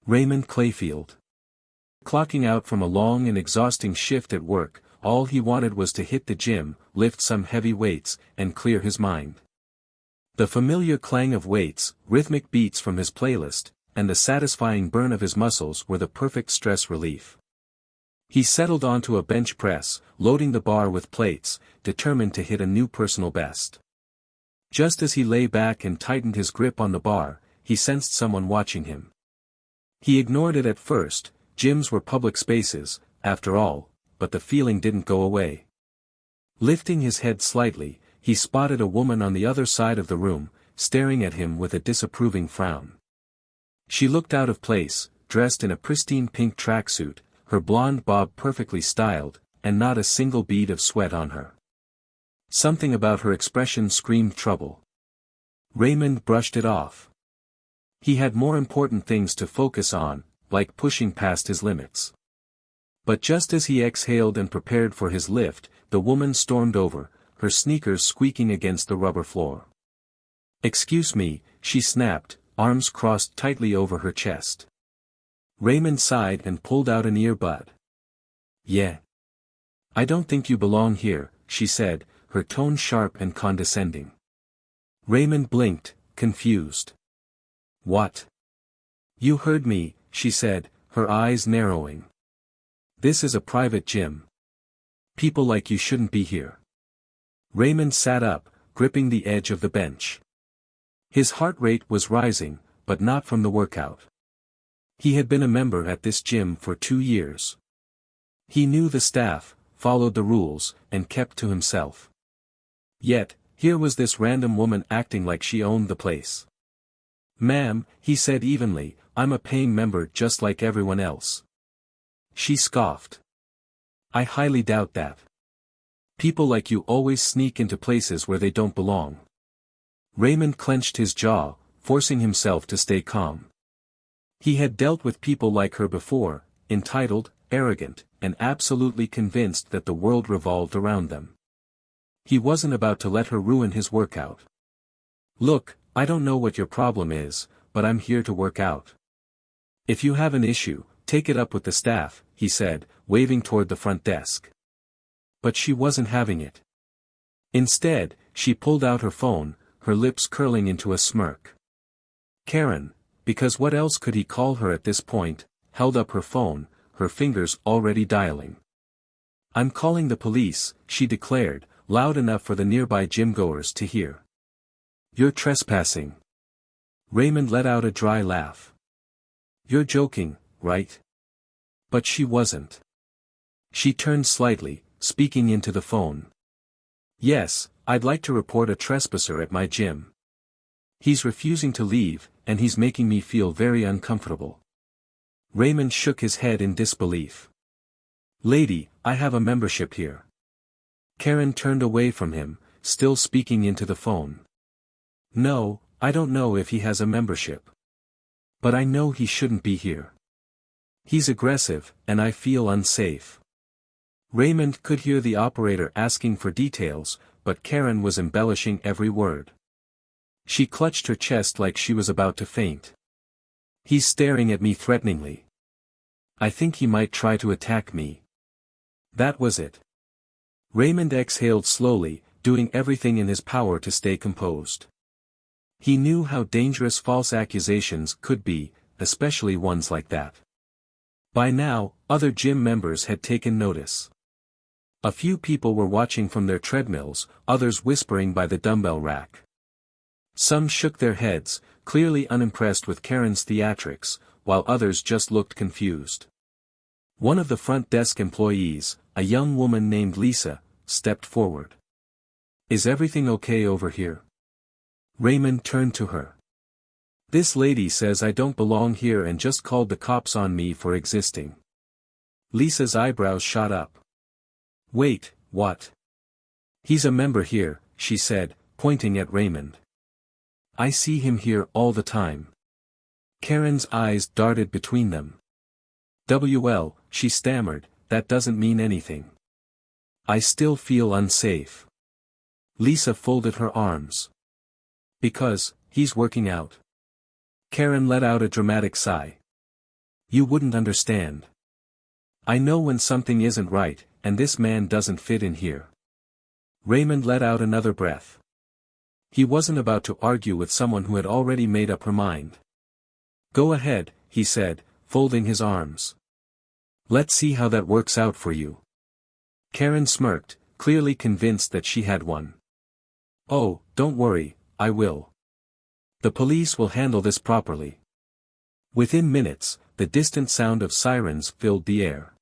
Raymond Clayfield. Clocking out from a long and exhausting shift at work, all he wanted was to hit the gym, lift some heavy weights, and clear his mind. The familiar clang of weights, rhythmic beats from his playlist, and the satisfying burn of his muscles were the perfect stress relief. He settled onto a bench press, loading the bar with plates, determined to hit a new personal best. Just as he lay back and tightened his grip on the bar, he sensed someone watching him. He ignored it at first. Gyms were public spaces, after all, but the feeling didn't go away. Lifting his head slightly, he spotted a woman on the other side of the room, staring at him with a disapproving frown. She looked out of place, dressed in a pristine pink tracksuit, her blonde bob perfectly styled, and not a single bead of sweat on her. Something about her expression screamed trouble. Raymond brushed it off. He had more important things to focus on, like pushing past his limits. But just as he exhaled and prepared for his lift, the woman stormed over, her sneakers squeaking against the rubber floor. "Excuse me," she snapped, arms crossed tightly over her chest. Raymond sighed and pulled out an earbud. "Yeah. I don't think you belong here," she said, her tone sharp and condescending. Raymond blinked, confused. "What?" "You heard me," she said, her eyes narrowing. "This is a private gym. People like you shouldn't be here." Raymond sat up, gripping the edge of the bench. His heart rate was rising, but not from the workout. He had been a member at this gym for 2 years. He knew the staff, followed the rules, and kept to himself. Yet, here was this random woman acting like she owned the place. "Ma'am," he said evenly, "I'm a paying member just like everyone else." She scoffed. "I highly doubt that. People like you always sneak into places where they don't belong." Raymond clenched his jaw, forcing himself to stay calm. He had dealt with people like her before, entitled, arrogant, and absolutely convinced that the world revolved around them. He wasn't about to let her ruin his workout. "Look, I don't know what your problem is, but I'm here to work out. If you have an issue, take it up with the staff," he said, waving toward the front desk. But she wasn't having it. Instead, she pulled out her phone, her lips curling into a smirk. Karen, because what else could he call her at this point, held up her phone, her fingers already dialing. "I'm calling the police," she declared, loud enough for the nearby gym-goers to hear. "You're trespassing." Raymond let out a dry laugh. "You're joking, right?" But she wasn't. She turned slightly, speaking into the phone. "Yes, I'd like to report a trespasser at my gym. He's refusing to leave, and he's making me feel very uncomfortable." Raymond shook his head in disbelief. "Lady, I have a membership here." Karen turned away from him, still speaking into the phone. "No, I don't know if he has a membership. But I know he shouldn't be here. He's aggressive, and I feel unsafe." Raymond could hear the operator asking for details, but Karen was embellishing every word. She clutched her chest like she was about to faint. "He's staring at me threateningly. I think he might try to attack me." That was it. Raymond exhaled slowly, doing everything in his power to stay composed. He knew how dangerous false accusations could be, especially ones like that. By now, other gym members had taken notice. A few people were watching from their treadmills, others whispering by the dumbbell rack. Some shook their heads, clearly unimpressed with Karen's theatrics, while others just looked confused. One of the front desk employees, a young woman named Lisa, stepped forward. "Is everything okay over here?" Raymond turned to her. "This lady says I don't belong here and just called the cops on me for existing." Lisa's eyebrows shot up. "Wait, what?" "He's a member here," she said, pointing at Raymond. "I see him here all the time." Karen's eyes darted between them. "Well," she stammered, "that doesn't mean anything. I still feel unsafe." Lisa folded her arms. "Because, he's working out." Karen let out a dramatic sigh. You wouldn't understand. I know when something isn't right, and this man doesn't fit in here. Raymond let out another breath. He wasn't about to argue with someone who had already made up her mind. Go ahead, he said, folding his arms. Let's see how that works out for you. Karen smirked, clearly convinced that she had won. Oh, don't worry, I will. The police will handle this properly. Within minutes, the distant sound of sirens filled the air.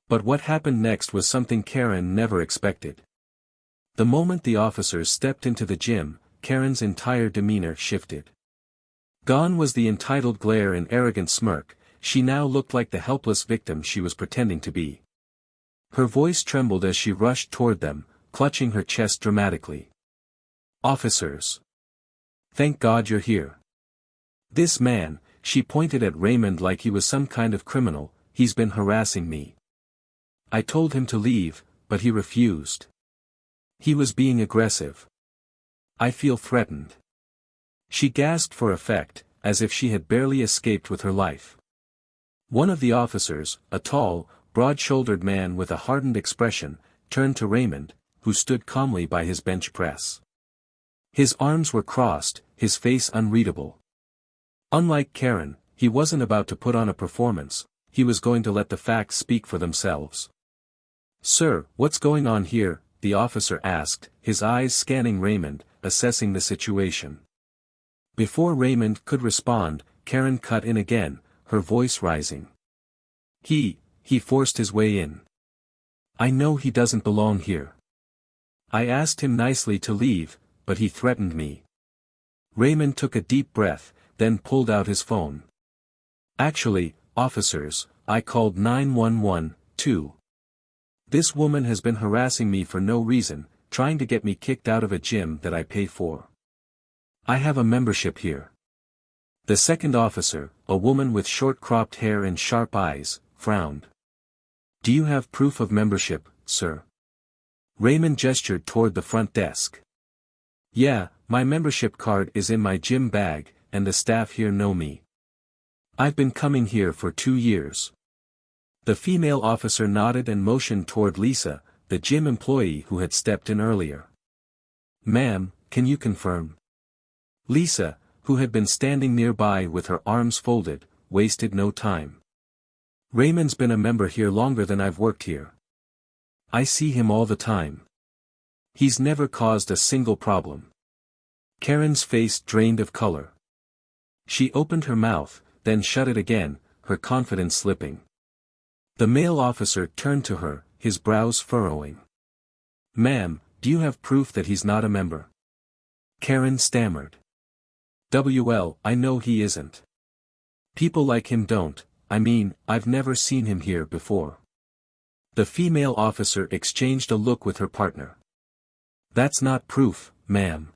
But what happened next was something Karen never expected. The moment the officers stepped into the gym, Karen's entire demeanor shifted. Gone was the entitled glare and arrogant smirk, she now looked like the helpless victim she was pretending to be. Her voice trembled as she rushed toward them, clutching her chest dramatically. Officers! Thank God you're here. This man, she pointed at Raymond like he was some kind of criminal, he's been harassing me. I told him to leave, but he refused. He was being aggressive. I feel threatened. She gasped for effect, as if she had barely escaped with her life. One of the officers, a tall, broad-shouldered man with a hardened expression, turned to Raymond, who stood calmly by his bench press. His arms were crossed, his face unreadable. Unlike Karen, he wasn't about to put on a performance, he was going to let the facts speak for themselves. Sir, what's going on here? The officer asked, his eyes scanning Raymond, assessing the situation. Before Raymond could respond, Karen cut in again, her voice rising. He forced his way in. I know he doesn't belong here. I asked him nicely to leave, but he threatened me. Raymond took a deep breath, then pulled out his phone. Actually, officers, I called 911, too. This woman has been harassing me for no reason, trying to get me kicked out of a gym that I pay for. I have a membership here. The second officer, a woman with short-cropped hair and sharp eyes, frowned. Do you have proof of membership, sir? Raymond gestured toward the front desk. Yeah, my membership card is in my gym bag, and the staff here know me. I've been coming here for 2 years. The female officer nodded and motioned toward Lisa, the gym employee who had stepped in earlier. Ma'am, can you confirm? Lisa, who had been standing nearby with her arms folded, wasted no time. Raymond's been a member here longer than I've worked here. I see him all the time. He's never caused a single problem. Karen's face drained of color. She opened her mouth, then shut it again, her confidence slipping. The male officer turned to her, his brows furrowing. Ma'am, do you have proof that he's not a member? Karen stammered. Well, I know he isn't. People like him don't, I mean, I've never seen him here before. The female officer exchanged a look with her partner. That's not proof, ma'am.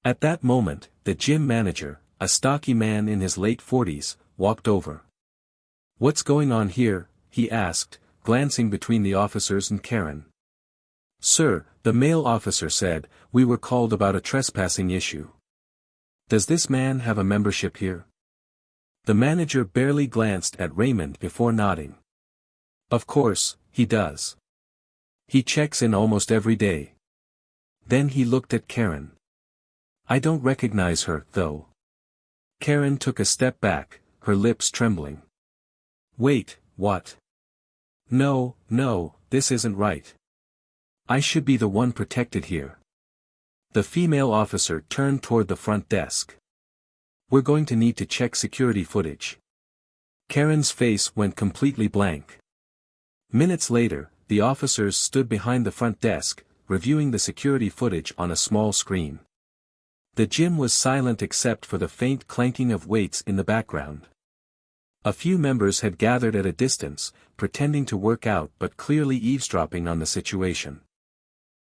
At that moment, the gym manager, a stocky man in his late 40s, walked over. What's going on here? He asked, glancing between the officers and Karen. Sir, the male officer said, we were called about a trespassing issue. Does this man have a membership here? The manager barely glanced at Raymond before nodding. Of course, he does. He checks in almost every day. Then he looked at Karen. I don't recognize her, though. Karen took a step back, her lips trembling. Wait, what? No, this isn't right. I should be the one protected here. The female officer turned toward the front desk. We're going to need to check security footage. Karen's face went completely blank. Minutes later, the officers stood behind the front desk, reviewing the security footage on a small screen. The gym was silent except for the faint clanking of weights in the background. A few members had gathered at a distance, pretending to work out but clearly eavesdropping on the situation.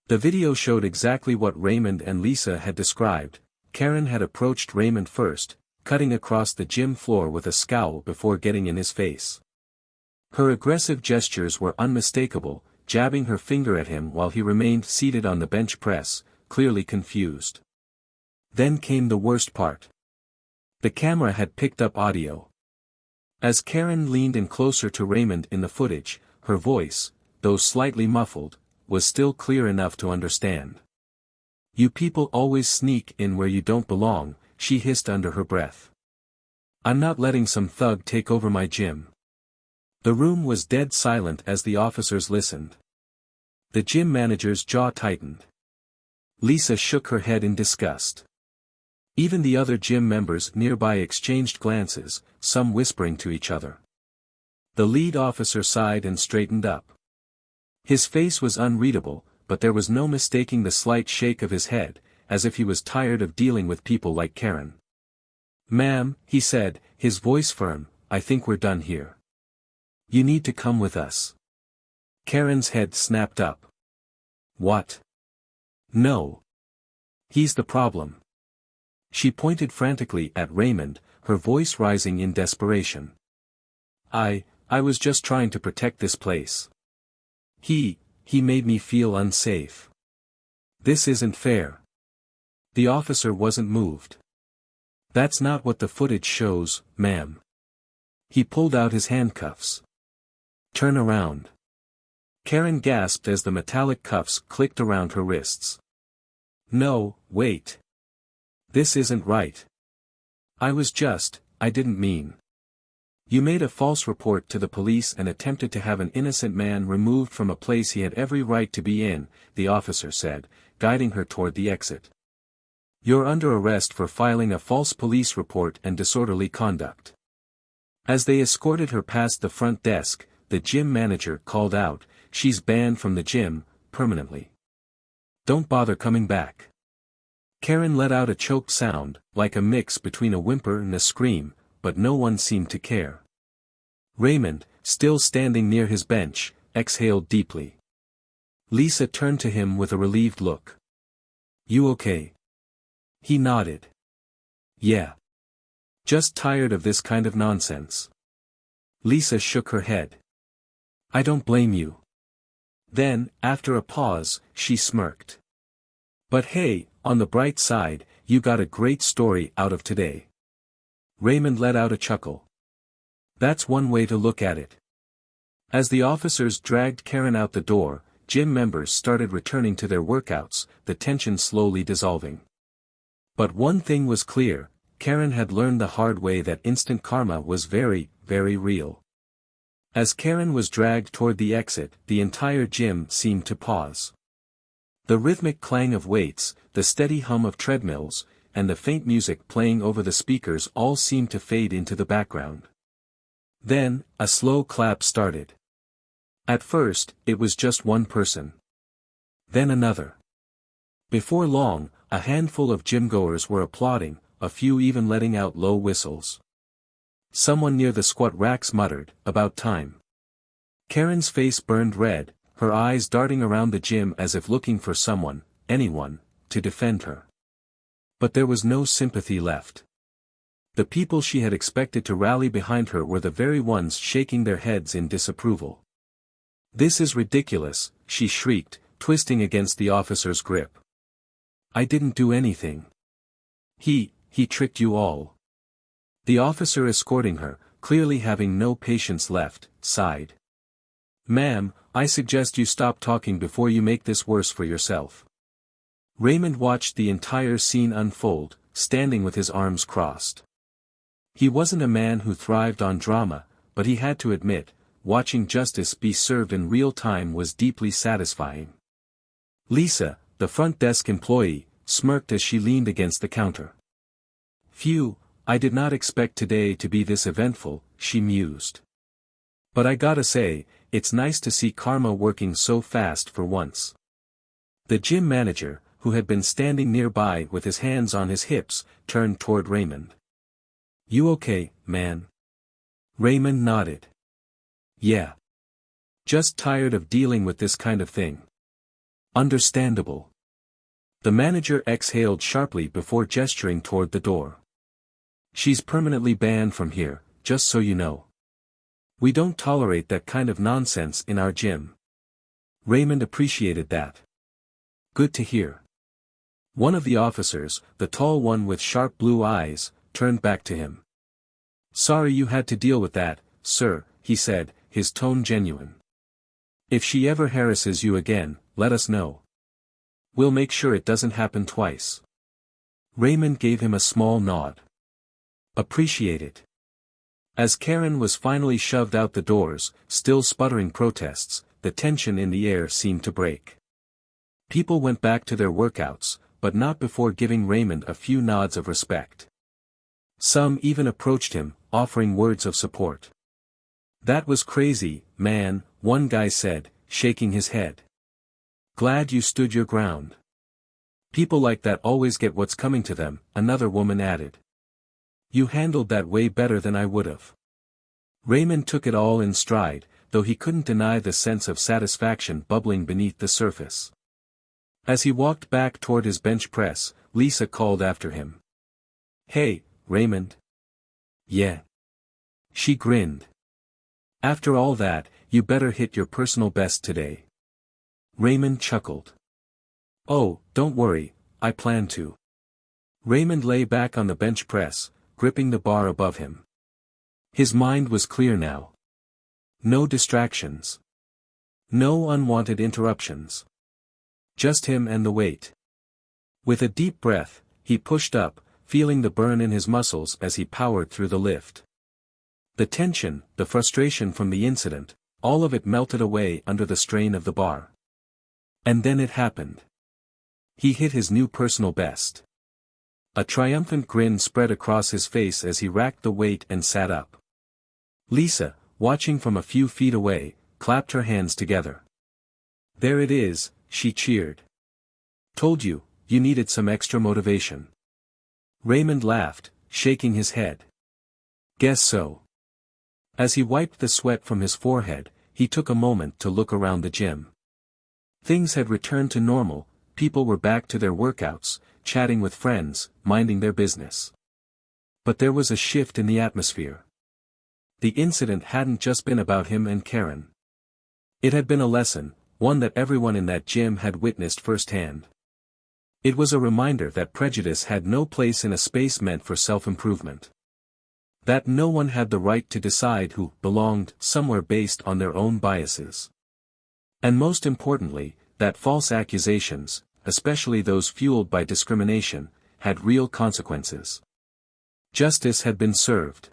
The video showed exactly what Raymond and Lisa had described. Karen had approached Raymond first, cutting across the gym floor with a scowl before getting in his face. Her aggressive gestures were unmistakable, jabbing her finger at him while he remained seated on the bench press, clearly confused. Then came the worst part. The camera had picked up audio. As Karen leaned in closer to Raymond in the footage, her voice, though slightly muffled, was still clear enough to understand. "You people always sneak in where you don't belong," she hissed under her breath. "I'm not letting some thug take over my gym." The room was dead silent as the officers listened. The gym manager's jaw tightened. Lisa shook her head in disgust. Even the other gym members nearby exchanged glances, some whispering to each other. The lead officer sighed and straightened up. His face was unreadable, but there was no mistaking the slight shake of his head, as if he was tired of dealing with people like Karen. "Ma'am," he said, his voice firm, "I think we're done here. You need to come with us." Karen's head snapped up. "What? No. He's the problem." She pointed frantically at Raymond, her voice rising in desperation. I was just trying to protect this place. He made me feel unsafe. This isn't fair." The officer wasn't moved. "That's not what the footage shows, ma'am." He pulled out his handcuffs. "Turn around." Karen gasped as the metallic cuffs clicked around her wrists. "No, wait. This isn't right. I didn't mean. You made a false report to the police and attempted to have an innocent man removed from a place he had every right to be in," the officer said, guiding her toward the exit. "You're under arrest for filing a false police report and disorderly conduct." As they escorted her past the front desk, the gym manager called out, "She's banned from the gym, permanently. Don't bother coming back." Karen let out a choked sound, like a mix between a whimper and a scream, but no one seemed to care. Raymond, still standing near his bench, exhaled deeply. Lisa turned to him with a relieved look. "You okay?" He nodded. "Yeah. Just tired of this kind of nonsense." Lisa shook her head. "I don't blame you." Then, after a pause, she smirked. "But hey, on the bright side, you got a great story out of today." Raymond let out a chuckle. "That's one way to look at it." As the officers dragged Karen out the door, gym members started returning to their workouts, the tension slowly dissolving. But one thing was clear, Karen had learned the hard way that instant karma was very, very real. As Karen was dragged toward the exit, the entire gym seemed to pause. The rhythmic clang of weights, the steady hum of treadmills, and the faint music playing over the speakers all seemed to fade into the background. Then, a slow clap started. At first, it was just one person. Then another. Before long, a handful of gym-goers were applauding, a few even letting out low whistles. Someone near the squat racks muttered, "About time." Karen's face burned red, her eyes darting around the gym as if looking for someone, anyone, to defend her. But there was no sympathy left. The people she had expected to rally behind her were the very ones shaking their heads in disapproval. "This is ridiculous," she shrieked, twisting against the officer's grip. "I didn't do anything. He tricked you all." The officer escorting her, clearly having no patience left, sighed. "Ma'am, I suggest you stop talking before you make this worse for yourself." Raymond watched the entire scene unfold, standing with his arms crossed. He wasn't a man who thrived on drama, but he had to admit, watching justice be served in real time was deeply satisfying. Lisa, the front desk employee, smirked as she leaned against the counter. "Phew, I did not expect today to be this eventful," she mused. "But I gotta say, it's nice to see karma working so fast for once." The gym manager, who had been standing nearby with his hands on his hips, turned toward Raymond. "You okay, man?" Raymond nodded. "Yeah. Just tired of dealing with this kind of thing." "Understandable." The manager exhaled sharply before gesturing toward the door. "She's permanently banned from here, just so you know. We don't tolerate that kind of nonsense in our gym." Raymond appreciated that. "Good to hear." One of the officers, the tall one with sharp blue eyes, turned back to him. Sorry you had to deal with that, sir, he said, his tone genuine. If she ever harasses you again, let us know. We'll make sure it doesn't happen twice. Raymond gave him a small nod. Appreciate it. As Karen was finally shoved out the doors, still sputtering protests, the tension in the air seemed to break. People went back to their workouts, but not before giving Raymond a few nods of respect. Some even approached him, offering words of support. That was crazy, man, one guy said, shaking his head. Glad you stood your ground. People like that always get what's coming to them, another woman added. You handled that way better than I would've. Raymond took it all in stride, though he couldn't deny the sense of satisfaction bubbling beneath the surface. As he walked back toward his bench press, Lisa called after him. Hey, Raymond. Yeah. She grinned. After all that, you better hit your personal best today. Raymond chuckled. Oh, don't worry, I plan to. Raymond lay back on the bench press, gripping the bar above him. His mind was clear now. No distractions. No unwanted interruptions. Just him and the weight. With a deep breath, he pushed up, feeling the burn in his muscles as he powered through the lift. The tension, the frustration from the incident, all of it melted away under the strain of the bar. And then it happened. He hit his new personal best. A triumphant grin spread across his face as he racked the weight and sat up. Lisa, watching from a few feet away, clapped her hands together. There it is, she cheered. Told you, you needed some extra motivation. Raymond laughed, shaking his head. Guess so. As he wiped the sweat from his forehead, he took a moment to look around the gym. Things had returned to normal, people were back to their workouts, chatting with friends, minding their business. But there was a shift in the atmosphere. The incident hadn't just been about him and Karen. It had been a lesson, one that everyone in that gym had witnessed firsthand. It was a reminder that prejudice had no place in a space meant for self-improvement. That no one had the right to decide who belonged somewhere based on their own biases. And most importantly, that false accusations, especially those fueled by discrimination, had real consequences. Justice had been served.